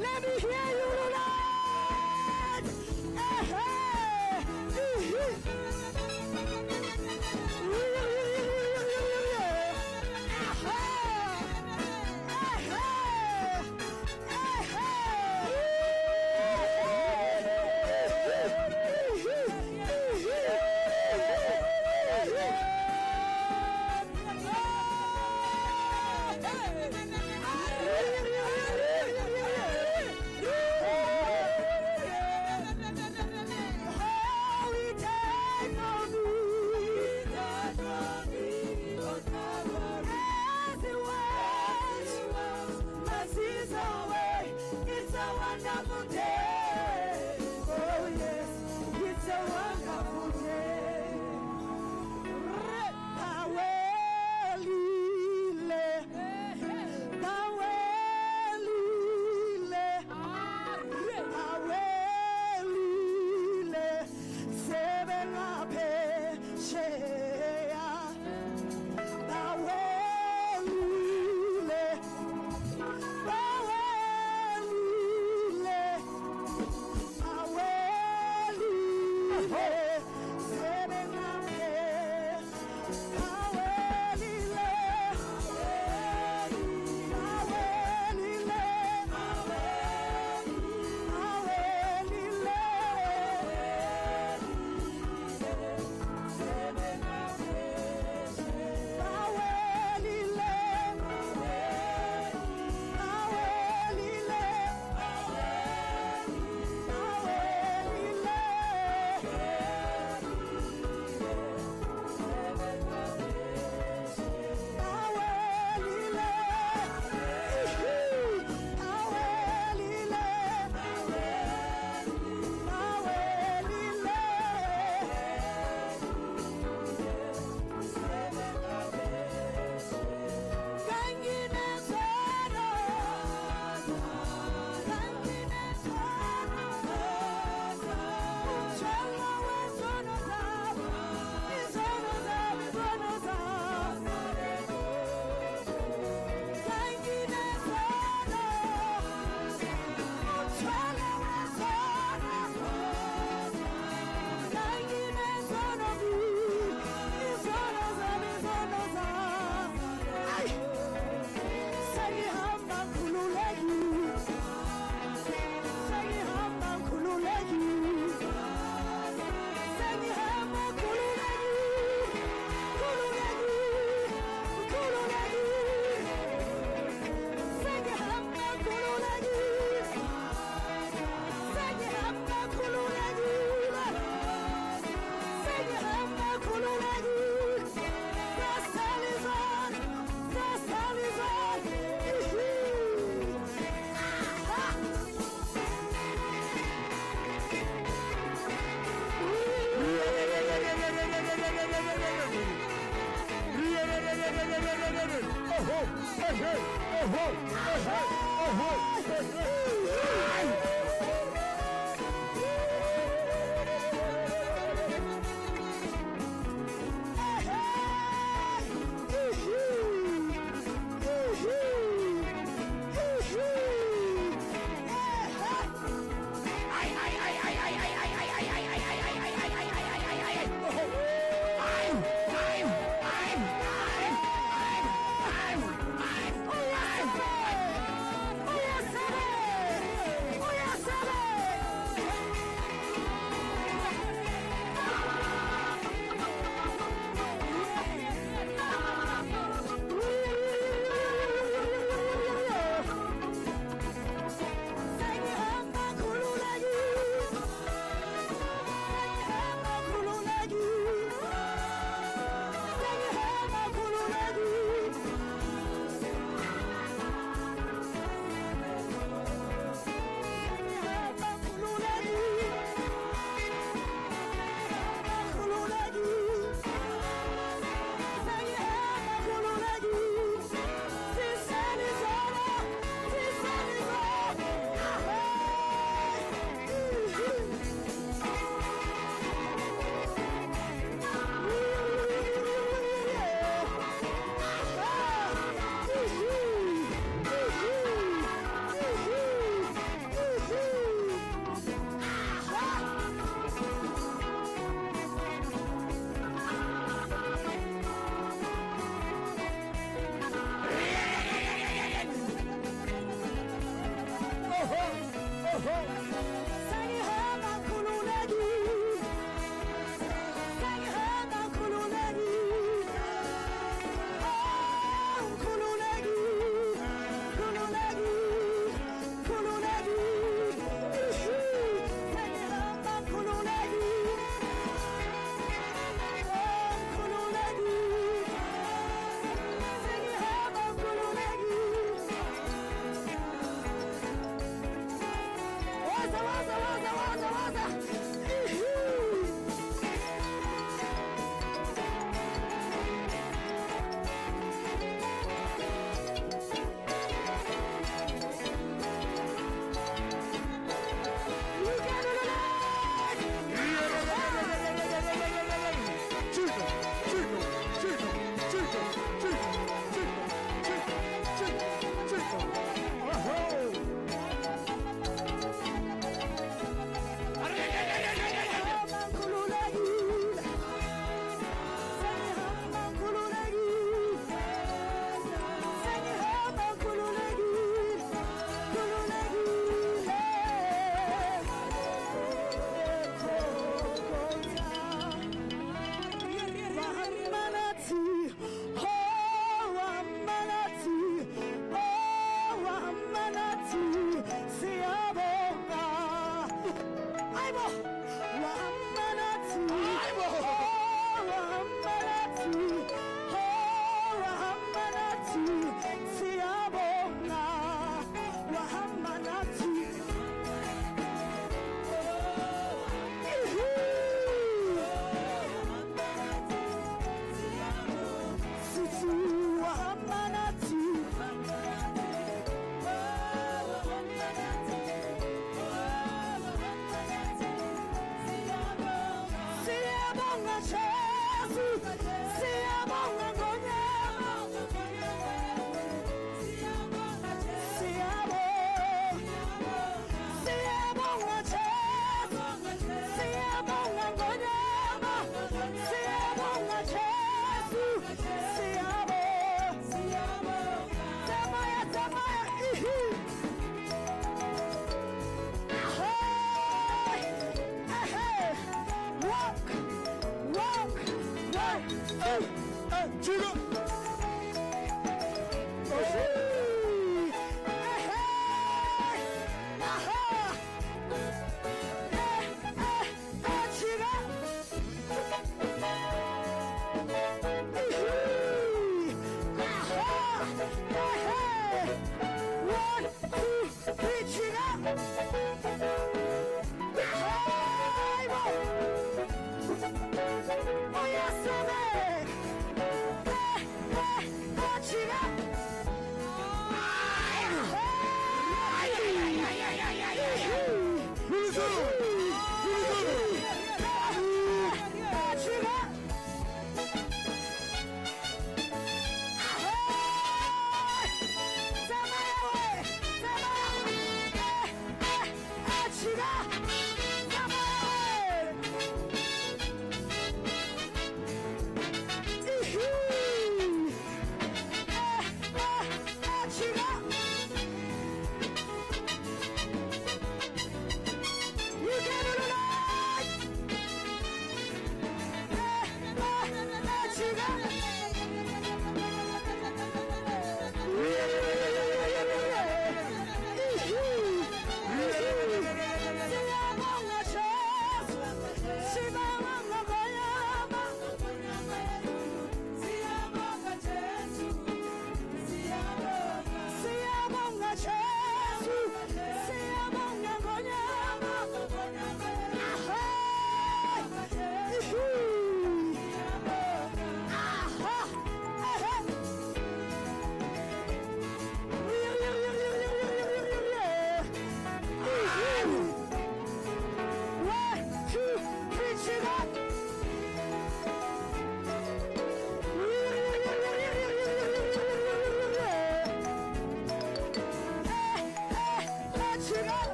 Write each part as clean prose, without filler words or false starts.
Let me hear you, Lord. Oh, yes,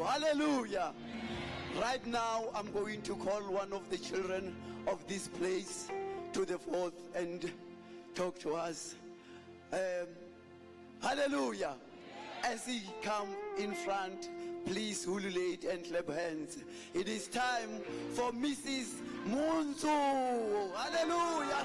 Hallelujah. Right now, I'm going to call one of the children of this place to the forth and talk to us. Hallelujah. As he come in front, please ululate and clap hands. It is time for Mrs. Munzu. Hallelujah.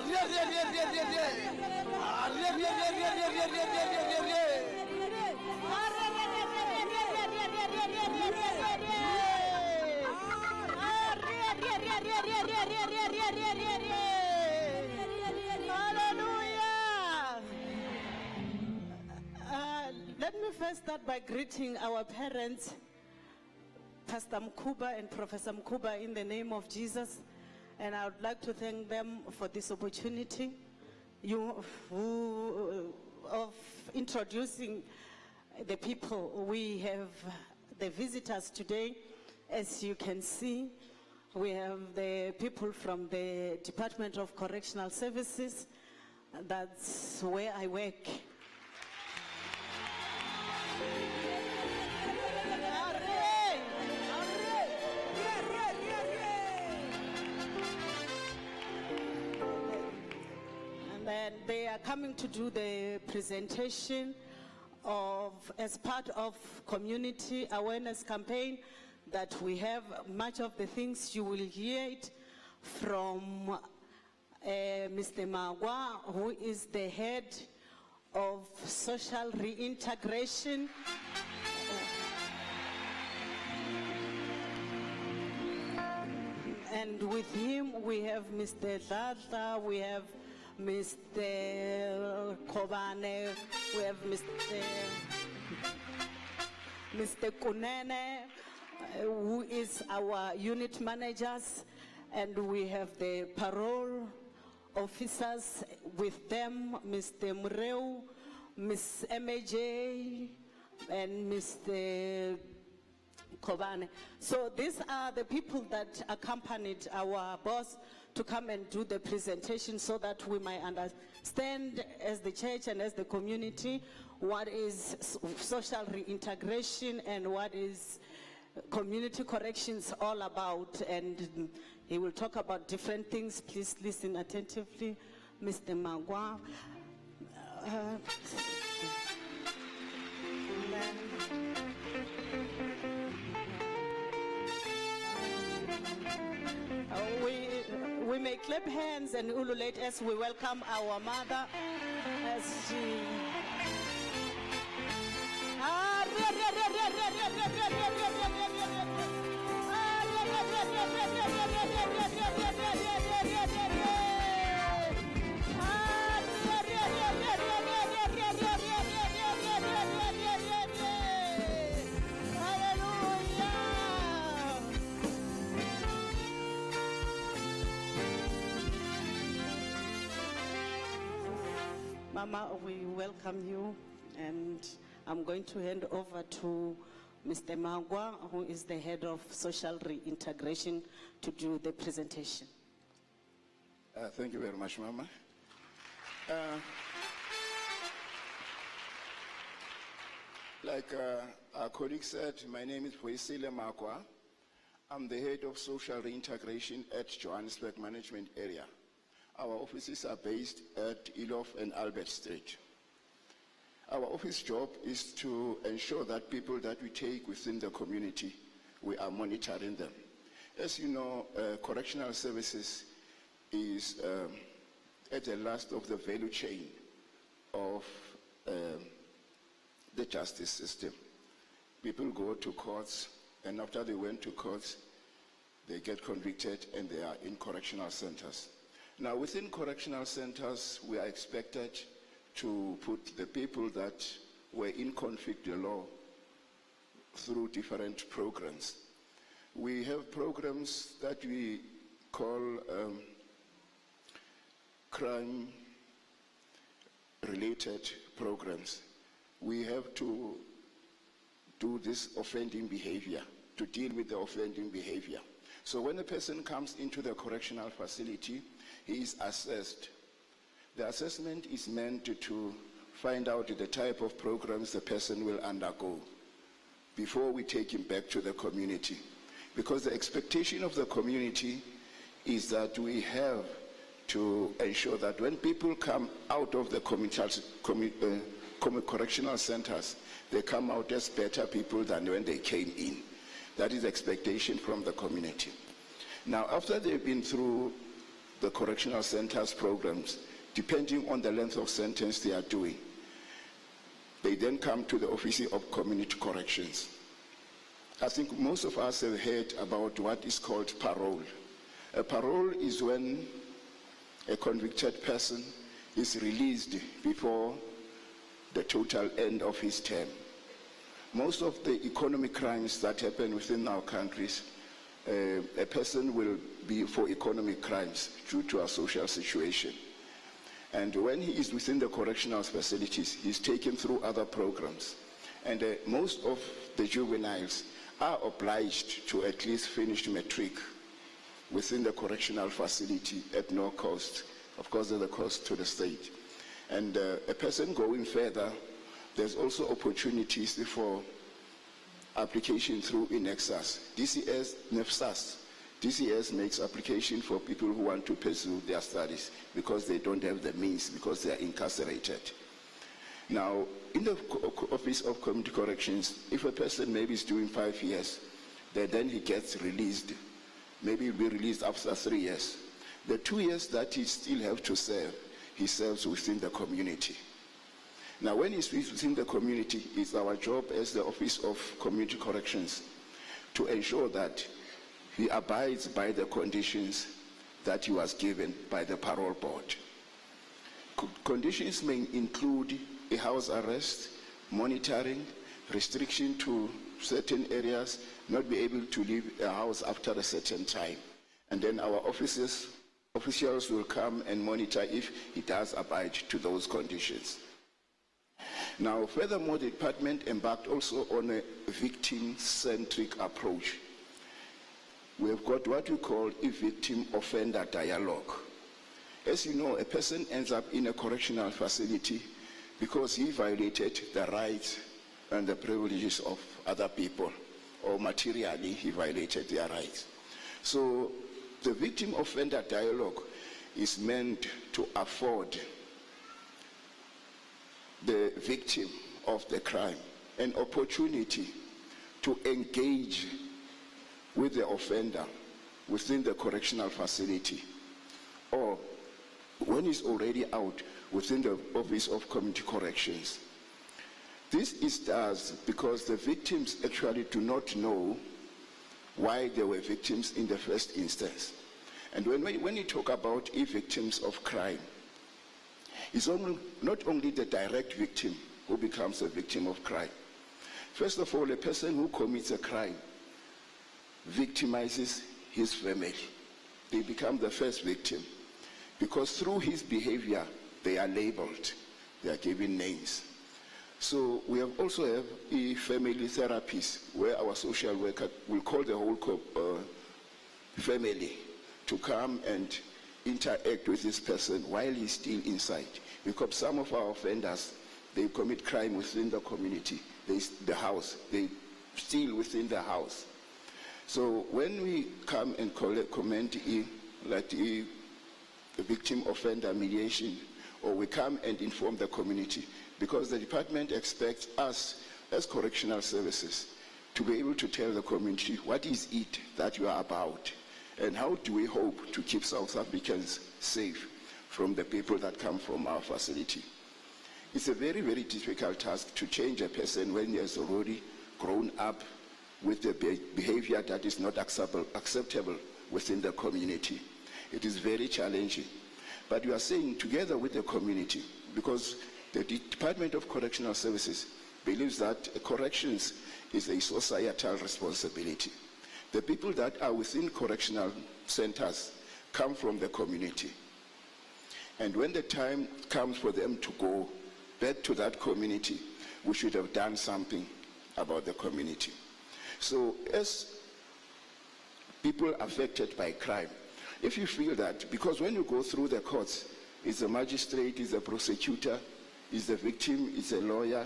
Let me first start by greeting our parents, Pastor Mukhuba and Professor Mukhuba, in the name of Jesus. And I would like to thank them for this opportunity of introducing the people. We have the visitors today. As you can see, we have the people from the Department of Correctional Services. That's where I work. And they are coming to do the presentation as part of community awareness campaign that we have. Much of the things you will hear it from Mr. Magwa, who is the head of social reintegration. And with him we have Mr. Dladla, we have Mr. Kobane, we have Mr. Kunene, who is our unit managers, and we have the parole officers with them, Mr. Mureu, Miss MAJ, and Mr. Kobane. So these are the people that accompanied our boss to come and do the presentation so that we might understand as the church and as the community what is social reintegration and what is community corrections all about. And he will talk about different things. Please listen attentively, Mr. Magwa. We may clap hands and ululate as we welcome our mother as she... Mama, we welcome you, and I'm going to hand over to Mr. Magwa, who is the head of social reintegration, to do the presentation. Thank you very much, Mama. Like our colleague said, my name is Poisile Magwa. I'm the head of social reintegration at Johannesburg Management Area. Our offices are based at Elof and Albert Street. Our office job is to ensure that people that we take within the community, we are monitoring them. As you know, correctional services is at the last of the value chain of the justice system. People go to courts, and after they went to courts, they get convicted and they are in correctional centers. Now, within correctional centers, we are expected to put the people that were in conflict with the law through different programs. We have programs that we call crime-related programs. We have to do this offending behavior, to deal with the offending behavior. So when a person comes into the correctional facility, he is assessed. The assessment is meant to find out the type of programs the person will undergo. before we take him back to the community. Because the expectation of the community is that we have to ensure that when people come out of the correctional centers, they come out as better people than when they came in. That is the expectation from the community. Now, after they've been through the correctional centers programs, depending on the length of sentence they are doing, they then come to the Office of Community Corrections. I think most of us have heard about what is called parole. A parole is when a convicted person is released before the total end of his term. Most of the economic crimes that happen within our countries, a person will be for economic crimes due to our social situation. And when he is within the correctional facilities, he's taken through other programs. And most of the juveniles are obliged to at least finish matric within the correctional facility at no cost. Of course, there's a cost to the state. And a person going further, there's also opportunities for application through INEXAS. DCS, NEFSAS. DCS makes application for people who want to pursue their studies because they don't have the means, because they are incarcerated. Now, in the Office of Community Corrections, if a person maybe is doing 5 years, then he gets released. Maybe he'll be released after 3 years. The 2 years that he still have to serve, he serves within the community. Now, when he's within the community, it's our job as the Office of Community Corrections to ensure that he abides by the conditions that he was given by the parole board. Conditions may include a house arrest, monitoring, restriction to certain areas, not be able to leave a house after a certain time. And then our officials will come and monitor if he does abide to those conditions. Now, furthermore, the department embarked also on a victim-centric approach. We have got what we call a victim-offender dialogue. As you know, a person ends up in a correctional facility because he violated the rights and the privileges of other people, or materially he violated their rights. So the victim-offender dialogue is meant to afford the victim of the crime an opportunity to engage with the offender within the correctional facility, or when he's already out within the Office of Community Corrections. This is done because the victims actually do not know why they were victims in the first instance. And when you talk about victims of crime, it's not only the direct victim who becomes a victim of crime. First of all, a person who commits a crime victimizes his family. They become the first victim because through his behavior, they are labeled, they are given names. So we have also have a family therapist where our social worker will call the whole family to come and interact with this person while he's still inside. Because some of our offenders, they commit crime within the community, the house, they steal within the house. So when we come and comment like a victim offender mediation, or we come and inform the community, because the department expects us as correctional services to be able to tell the community what is it that you are about, and how do we hope to keep South Africans safe from the people that come from our facility. It's a very, very difficult task to change a person when he has already grown up with the behavior that is not acceptable within the community. It is very challenging. But we are saying together with the community, because the Department of Correctional Services believes that corrections is a societal responsibility. The people that are within correctional centers come from the community. And when the time comes for them to go back to that community, we should have done something about the community. So as people affected by crime, if you feel that, because when you go through the courts, it's a magistrate, it's a prosecutor, it's a victim, it's a lawyer,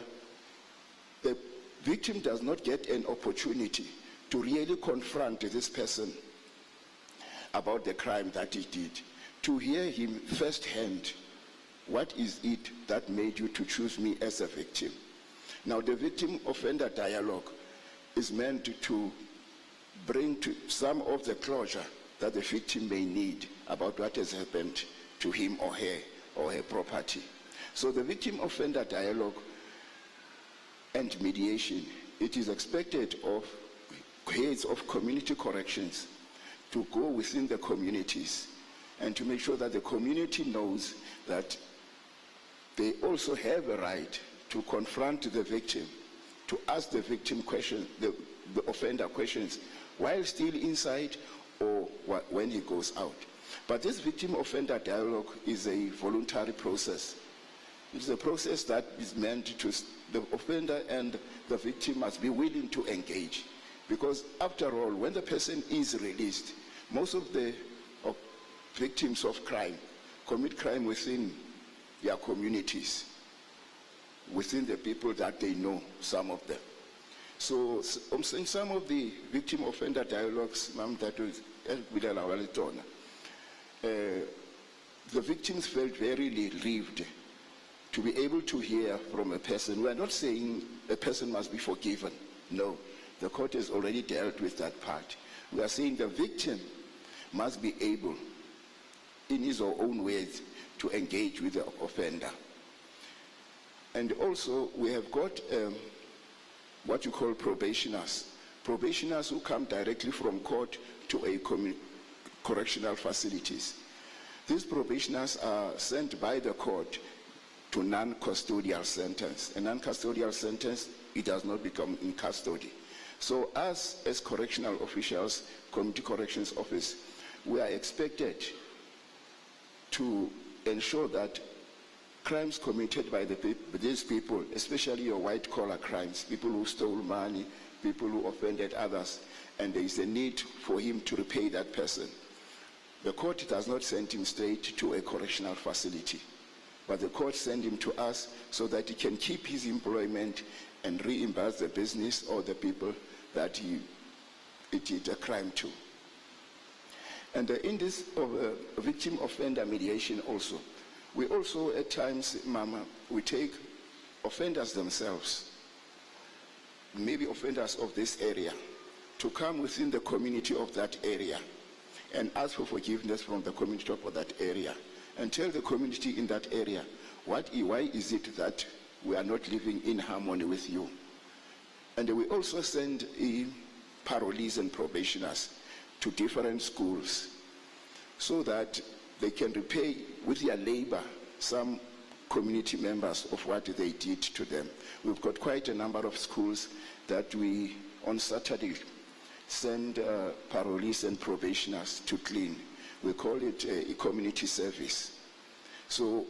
the victim does not get an opportunity to really confront this person about the crime that he did, to hear him firsthand, what is it that made you to choose me as a victim? Now, the victim-offender dialogue is meant to bring to some of the closure that the victim may need about what has happened to him or her property. So the victim-offender dialogue and mediation, it is expected of heads of community corrections to go within the communities and to make sure that the community knows that they also have a right to confront the victim, to ask the victim questions, the offender questions, while still inside or when he goes out. But this victim-offender dialogue is a voluntary process. It's a process that is meant to, the offender and the victim must be willing to engage. Because after all, when the person is released, most of the victims of crime commit crime within their communities, within the people that they know, some of them. So I'm saying some of the victim-offender dialogues, the victims felt very relieved to be able to hear from a person. We are not saying a person must be forgiven. No, the court has already dealt with that part. We are saying the victim must be able, in his or own ways, to engage with the offender. And also, we have got what you call probationers. Probationers who come directly from court to a correctional facilities. These probationers are sent by the court to non-custodial sentence. A non-custodial sentence, it does not become in custody. So us, as correctional officials, Community Corrections Office, we are expected to ensure that crimes committed by these people, especially your white-collar crimes, people who stole money, people who offended others, and there is a need for him to repay that person. The court does not send him straight to a correctional facility, but the court sends him to us so that he can keep his employment and reimburse the business or the people that he did a crime to. And in this victim offender mediation also, we also at times, we take offenders themselves, maybe offenders of this area, to come within the community of that area and ask for forgiveness from the community of that area and tell the community in that area, why is it that we are not living in harmony with you? And we also send parolees and probationers to different schools so that they can repay with their labor some community members of what they did to them. We've got quite a number of schools that we, on Saturday, send parolees and probationers to clean. We call it a community service. So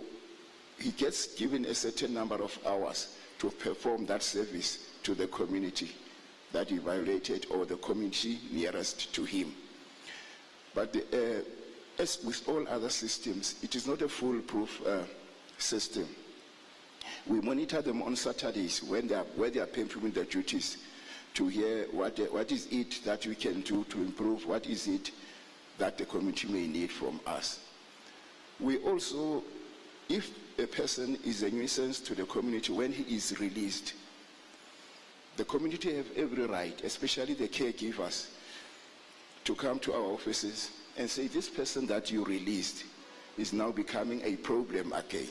he gets given a certain number of hours to perform that service to the community that he violated or the community nearest to him. But as with all other systems, it is not a foolproof system. We monitor them on Saturdays where they are performing their duties to hear what is it that we can do to improve, what is it that the community may need from us. We also, if a person is a nuisance to the community when he is released, the community have every right, especially the caregivers, to come to our offices and say, this person that you released is now becoming a problem again.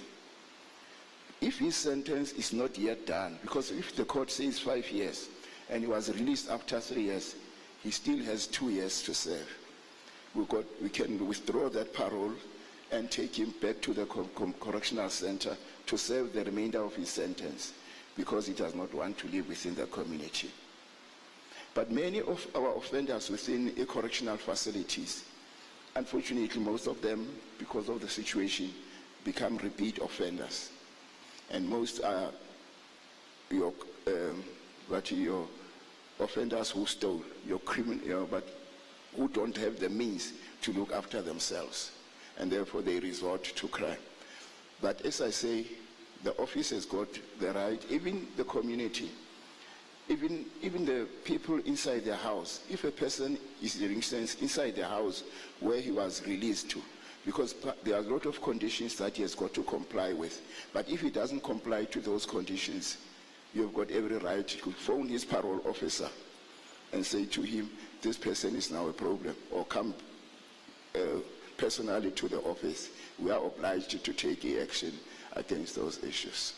If his sentence is not yet done, because if the court says 5 years and he was released after 3 years, he still has 2 years to serve. We can withdraw that parole and take him back to the correctional center to serve the remainder of his sentence because he does not want to live within the community. But many of our offenders within correctional facilities, unfortunately, most of them, because of the situation, become repeat offenders. And most are your offenders who stole, but who don't have the means to look after themselves, and therefore they resort to crime. But as I say, the office has got the right, even the community, even the people inside their house, if a person is, for instance, inside the house where he was released to, because there are a lot of conditions that he has got to comply with. But if he doesn't comply to those conditions, you've got every right to phone his parole officer and say to him, this person is now a problem, or come personally to the office. We are obliged to take action against those issues.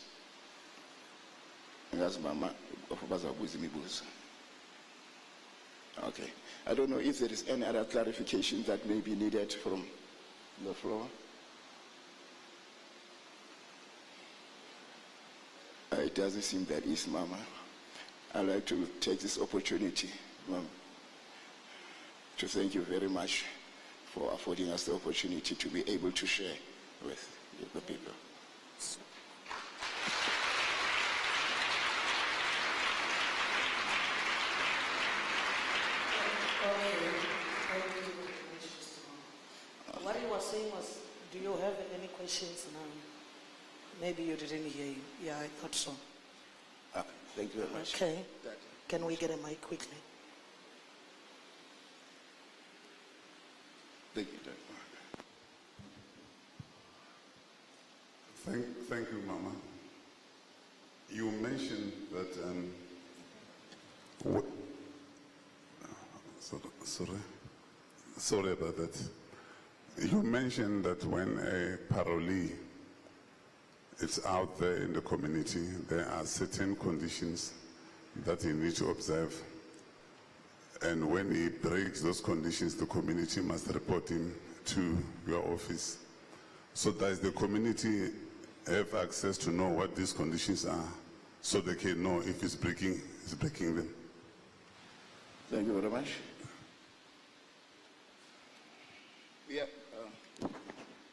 And that's Mama. Okay. I don't know if there is any other clarification that may be needed from the floor. It doesn't seem that is, Mama. I'd like to take this opportunity, Mama, to thank you very much for affording us the opportunity to be able to share with the people. What he was saying was, do you have any questions now? Maybe you didn't hear him. Yeah, I thought so. Thank you very much. Okay. Can we get a mic quickly? Thank you. Thank you, Mama. You mentioned that, sorry about that. You mentioned that when a parolee is out there in the community, there are certain conditions that he needs to observe. And when he breaks those conditions, the community must report him to your office. So does the community have access to know what these conditions are, so they can know if he's breaking them? Thank you very much. Yeah.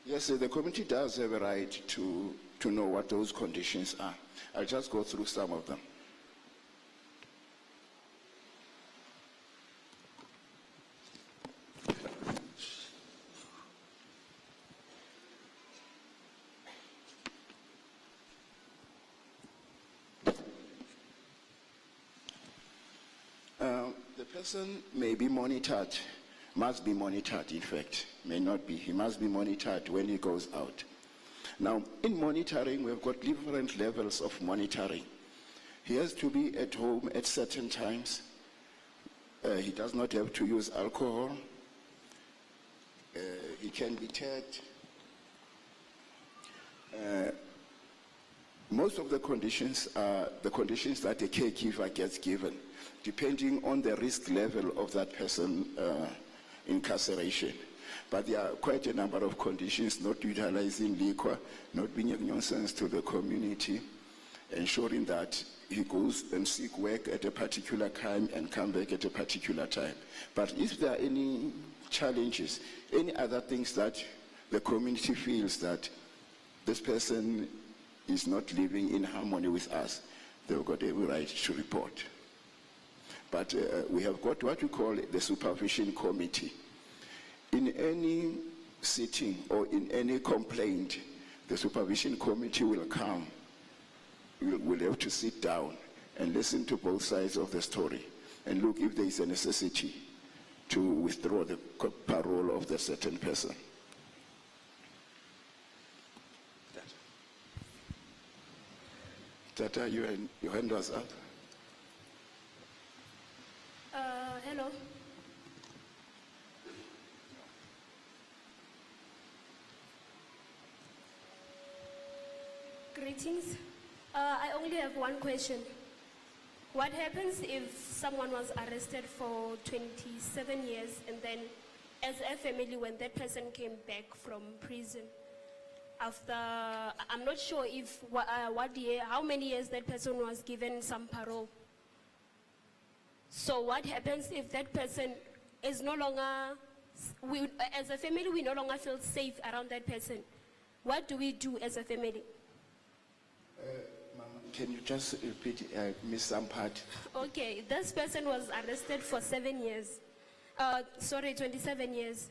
Yes, the community does have a right to know what those conditions are. I'll just go through some of them. The person may be monitored, must be monitored, in fact, may not be. He must be monitored when he goes out. Now, in monitoring, we've got different levels of monitoring. He has to be at home at certain times. He does not have to use alcohol. He can be tagged. Most of the conditions are the conditions that a caregiver gets given, depending on the risk level of that person incarceration. But there are quite a number of conditions: not utilizing liquor, not being a nuisance to the community, ensuring that he goes and seek work at a particular time and come back at a particular time. But if there are any challenges, any other things that the community feels that this person is not living in harmony with us, they've got every right to report. But we have got what we call the supervision committee. In any sitting or in any complaint, the supervision committee will come. We'll have to sit down and listen to both sides of the story and look if there is a necessity to withdraw the parole of the certain person. Tata, your hand was up. Hello. Greetings. I only have one question. What happens if someone was arrested for 27 years and then, as a family, when that person came back from prison, after, I'm not sure if what year, how many years that person was given some parole. So what happens if that person is no longer, as a family, we no longer feel safe around that person? What do we do as a family? Can you just repeat, miss some part? Okay, this person was arrested for 7 years. 27 years.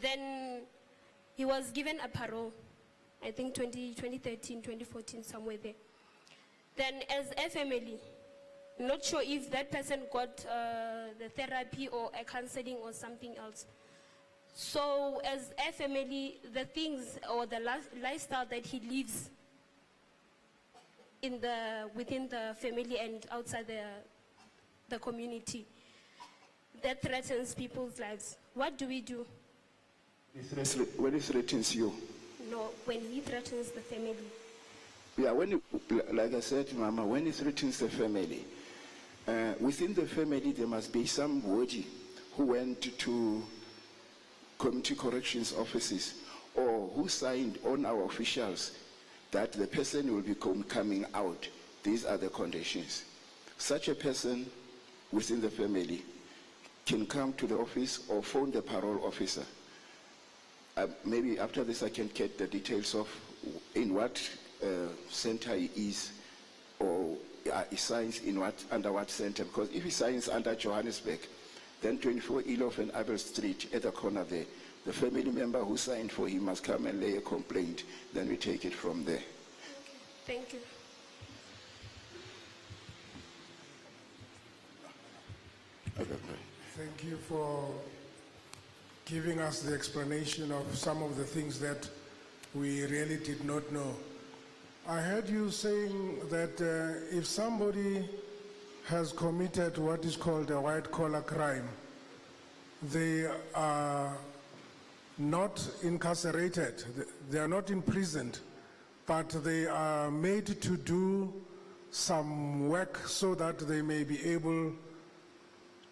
Then he was given a parole, I think 2013, 2014, somewhere there. Then as a family, Not sure if that person got the therapy or a counseling or something else. So as a family, the things or the lifestyle that he lives within the family and outside the community, that threatens people's lives. What do we do? When it threatens you? No, when he threatens the family. Yeah, like I said, Mama, when it threatens the family, within the family there must be somebody who went to community corrections offices or who signed on our officials that the person will be coming out. These are the conditions. Such a person within the family can come to the office or phone the parole officer. Maybe after this I can get the details of in what center he is, or he signs under what center. Because if he signs under Johannesburg, then 24 Elof and Abel Street at the corner there, the family member who signed for him must come and lay a complaint. Then we take it from there. Thank you. Okay, great. Thank you for giving us the explanation of some of the things that we really did not know. I heard you saying that if somebody has committed what is called a white-collar crime, they are not incarcerated, they are not imprisoned, but they are made to do some work so that they may be able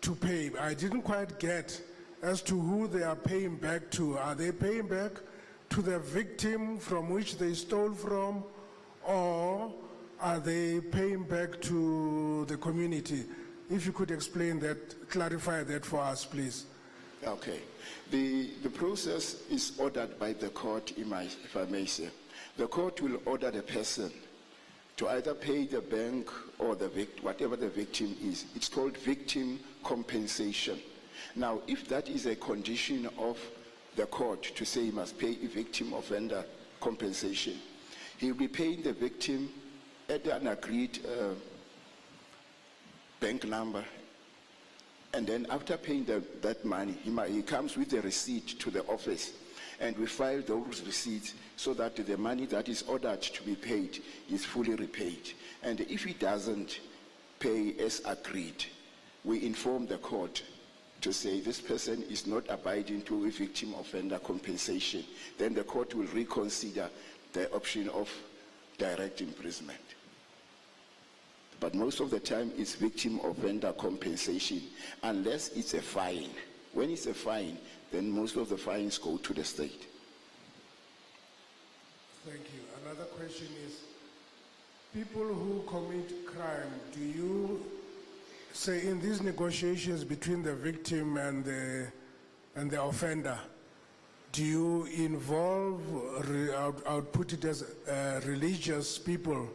to pay. I didn't quite get as to who they are paying back to. Are they paying back to the victim from which they stole from, or are they paying back to the community? If you could explain that, clarify that for us, please. Okay. The process is ordered by the court, if I may say. The court will order the person to either pay the bank or whatever the victim is. It's called victim compensation. Now, if that is a condition of the court to say he must pay a victim offender compensation, he will be paying the victim at an agreed bank number. And then after paying that money, he comes with a receipt to the office, and we file those receipts so that the money that is ordered to be paid is fully repaid. And if he doesn't pay as agreed, we inform the court to say this person is not abiding to a victim offender compensation. Then the court will reconsider the option of direct imprisonment. But most of the time it's victim offender compensation, unless it's a fine. When it's a fine, then most of the fines go to the state. Thank you. Another question is, people who commit crime, do you say in these negotiations between the victim and the offender, do you involve, I would put it as religious people,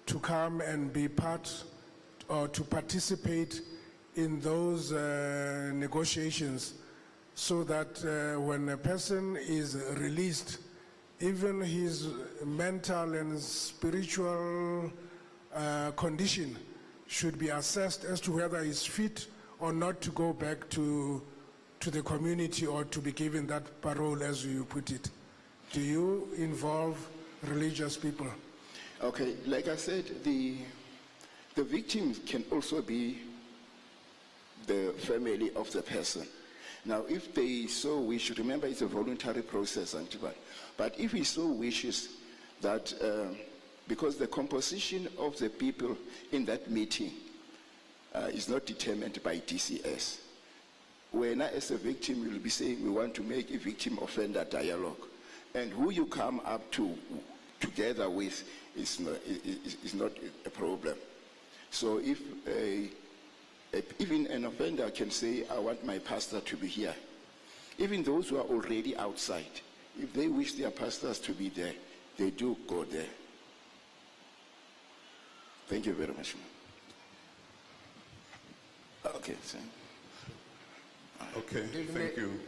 to come and be part or to participate in those negotiations, so that when a person is released, even his mental and spiritual condition should be assessed as to whether he's fit or not to go back to the community or to be given that parole, as you put it? Do you involve religious people? Okay, like I said, the victim can also be the family of the person. Now, if they so wish, remember it's a voluntary process, but if he so wishes that, because the composition of the people in that meeting is not determined by DCS. When as a victim, you'll be saying we want to make a victim offender dialogue, and who you come up to together with is not a problem. So if even an offender can say, I want my pastor to be here, even those who are already outside, if they wish their pastors to be there, they do go there. Thank you very much. Okay, sir. Okay, thank you.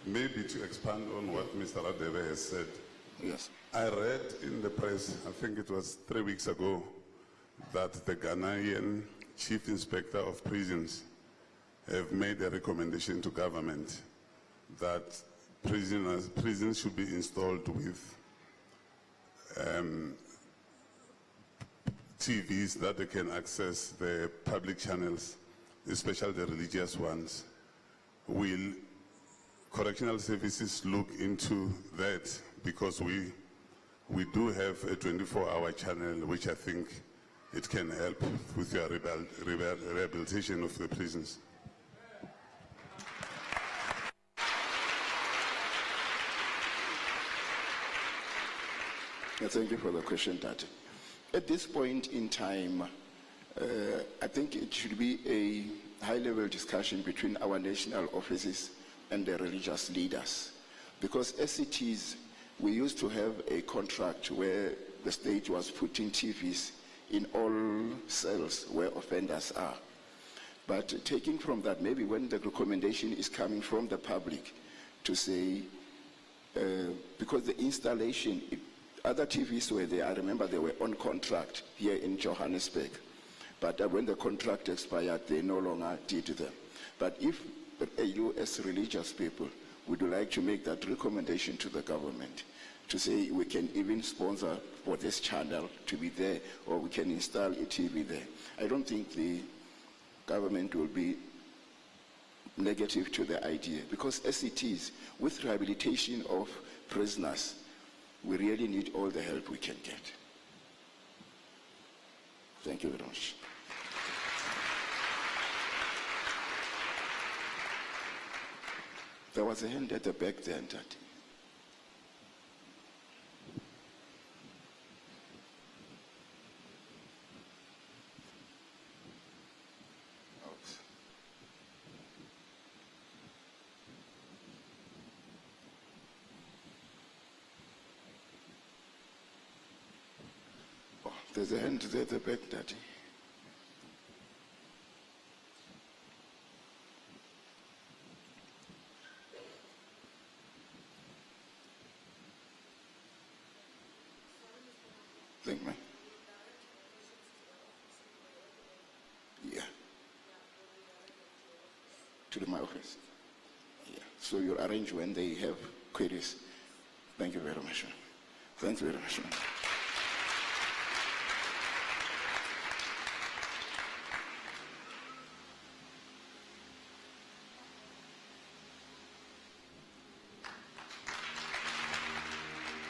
Maybe to expand on what Mr. Radebe has said. Yes. I read in the press, I think it was 3 weeks ago, that the Ghanaian Chief Inspector of Prisons have made a recommendation to government that prisons should be installed with TVs that they can access the public channels, especially the religious ones. Will Correctional Services look into that? Because we do have a 24-hour channel, which I think it can help with your rehabilitation of the prisons. Thank you for the question, Tati. At this point in time, I think it should be a high-level discussion between our national offices and the religious leaders. Because as it is, we used to have a contract where the state was putting TVs in all cells where offenders are. But taking from that, maybe when the recommendation is coming from the public to say, because the installation, other TVs were there, I remember they were on contract here in Johannesburg. But when the contract expired, they no longer did them. But if you as religious people would like to make that recommendation to the government, to say we can even sponsor for this channel to be there, or we can install a TV there, I don't think the government will be negative to the idea. Because as it is, with rehabilitation of prisoners, we really need all the help we can get. Thank you very much. There was a hand at the back there, Tati. Oh, there's a hand there at the back, Tati. Thank me. Yeah. To my office. Yeah. So you'll arrange when they have queries. Thank you very much. Thank you very much.